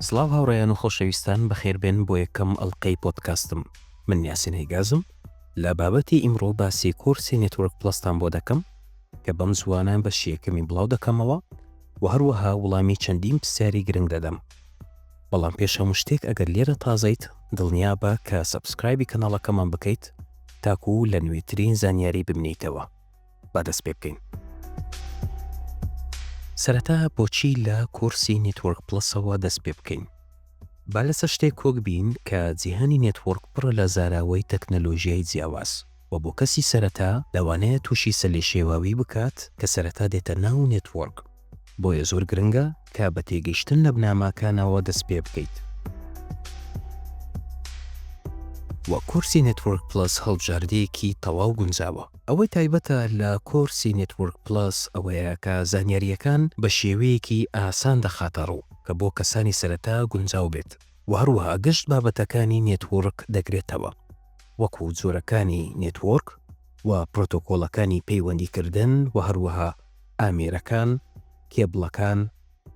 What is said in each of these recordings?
سڵاو هاوڕێیان و خۆشەویستان بەخێربێن بۆ یەکەم ئەڵلقەی پۆدکاستم. من یاسین هەیگازم لە بابەتی ئیمڕۆ باسی کورسی نێتوەرک پلەستان بۆ دەکەم کە بەم زوانە بەشی یەکەمی بڵاو دەکەمەوە و هەروەها وەڵامی چەندین پرسیاری گرنگ دەدەم. بەڵام پێش هەموو شتێک ئەگەر لێرە تازەیت دڵنیا بە کە سەبسکرایبی کەناڵەکەمان بکەیت تاکو لە نوێترین زانیاری ببینیتەوە. با دەست پێ بکەین. سەرەتا بۆچی لە کورسی نێتوەرک پلەسەوە دەست پێ بکەین؟ با لەسەر شتێک کۆک بین کە جیهانی نێتوەرک پڕە لە زاراوەی تەکنەلۆژیای جیاواز و بۆ کەسی سەرەتا لەوانەیە تووشی سەرلێشێواوی بکات کە سەرەتا دێتە ناو نێتوەرک. بۆیە زۆر گرنگە کە بە تێگەیشتن لە بناماکانەوە دەست پێ بکەیت. وە کورسی نێتوەرک پلەس هەڵبژاردەیەکی تەواو گونجاوە. ئەوەی تایبەتە لە کورسی نێتوەرک پلەس ئەوەیە کە زانیاریەکان بە شێوەیەکی ئاسان دەخاتە ڕوو کە بۆ کەسانی سەرەتا گونجاو بێت و هەروەها گشت بابەتەکانی نێتوەرک دەگرێتەوە وەکو جۆرەکانی نێتوەرک و پرۆتۆکۆڵەکانی پەیوەندیکردن و هەروەها ئامێرەکان، کێبڵەکان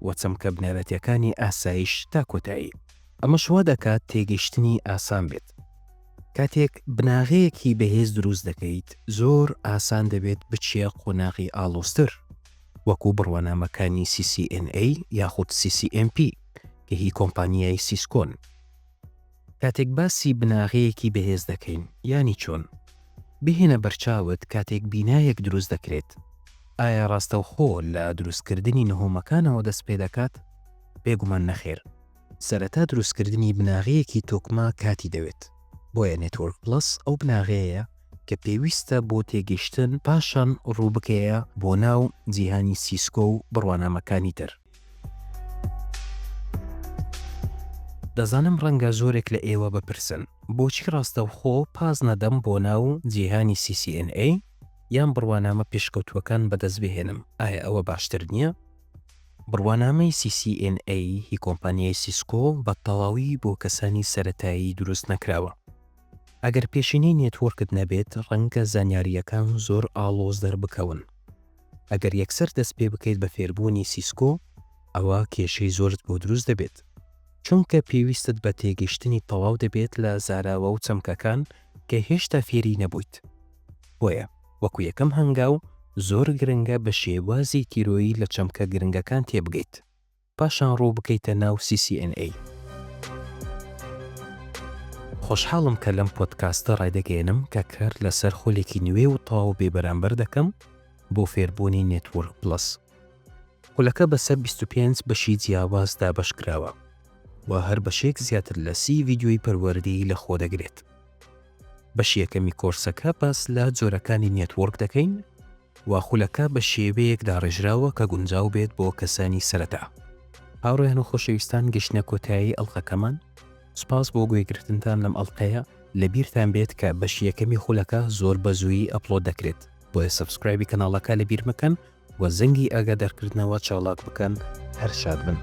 و چەمکە بنەرەتیەکانی ئاسایش تا کۆتایی. ئەمە شوا دەکات تێگەیشتنی ئاسان بێت. کاتێک بناغەیەکی بەهێز دروست دەکەیت زۆر ئاسان دەبێت بچیە قۆناغی ئاڵۆزتر وەکو بڕوانامەکانی CCNA یاخود CCNP کە هی کۆمپانیای سیسکۆن. کاتێک باسی بناغەیەکی بەهێز دەکەین یانی چۆن بهێنە بەرچاوت کاتێک بینایەک دروست دەکرێت. ئایا ڕاستەوخۆ لە دروستکردنی نهۆمەکانەوە دەست پێ دەکات؟ بێگومان نەخێر. سەرەتا دروستکردنی بناغەیەکی تۆکما کاتی دەوێت. بۆیە نێتوەرک پلەس ئەو بناغەیە کە پێویستە بۆ تێگەیشتن پاشان ڕووبکەیە بۆ ناو جیهانی سیسکۆ و بڕوانامەکانی تر. دەزانم ڕەنگە زۆرێک لە ئێوە بپرسن بۆچی ڕاستەوخۆ پاس نەدەم بۆ ناو جیهانی CCNA یان بڕوانامە پێشکەوتوەکان بەدەست بهێنم. ئایا ئەوە باشتر نییە؟ بڕوانامەی CCNA هی کۆمپانیای سیسکۆ بە تەواوی بۆ کەسانی سەرەتایی دروست نەکراوە. ئەگەر پێشینەی نێتوەرکت نەبێت ڕەنگە زانیاریەکان زۆر ئاڵۆز دەربکەون. ئەگەر یەکسەر دەست پێ بکەیت بە فێربوونی سیسکۆ ئەوە کێشەی زۆرت بۆ دروست دەبێت چونکە پێویستت بە تێگەیشتنی تەواو دەبێت لە زاراوە و چەمکەکان کە هێشتا فێری نەبوویت. بۆیە وەکو یەکەم هەنگاو زۆر گرنگە بە شێوازی تیرۆیی لە چەمکە گرنگەکان تێبگەیت پاشان ڕوو بکەیتە ناو CCNA. خۆشحاڵم کە لەم پۆدکاستە ڕایدەگەێنم کە کار لەسەر خولێکی نوێ و تەواو بێبەرامبەر دەکەم بۆ فێربوونی نێتوەرک پلەس. خولەکە بەسەر 25 بەشی جیاواز دابەشکراوە و هەر بەشێک زیاتر لە 30 ڤیدیۆی پەروەردەیی لە خۆ دەگرێت. بەشی یەکەمی کۆرسەکە باس لە جۆرەکانی نێتوەرک دەکەین و خولەکە بە شێوەیەک داڕێژراوە کە گونجاو بێت بۆ کەسانی سەرەتا. هاوڕێیان و خۆشەویستان گەشتنە کۆتایی ئەڵلقەکەمان. سپاس بۆ گوێگرتنتان لەم ئەڵلقەیە. لەبیرتان بێت کە بەشی یەکەمی خولەکە زۆر بەزوویی ئەپلۆد دەکرێت. بۆیە سەبسکرایبی کەناڵەکە لەبیر مەکەن و زەنگی ئاگادارکردنەوە چاڵاک بکەن. هەر شاد بن.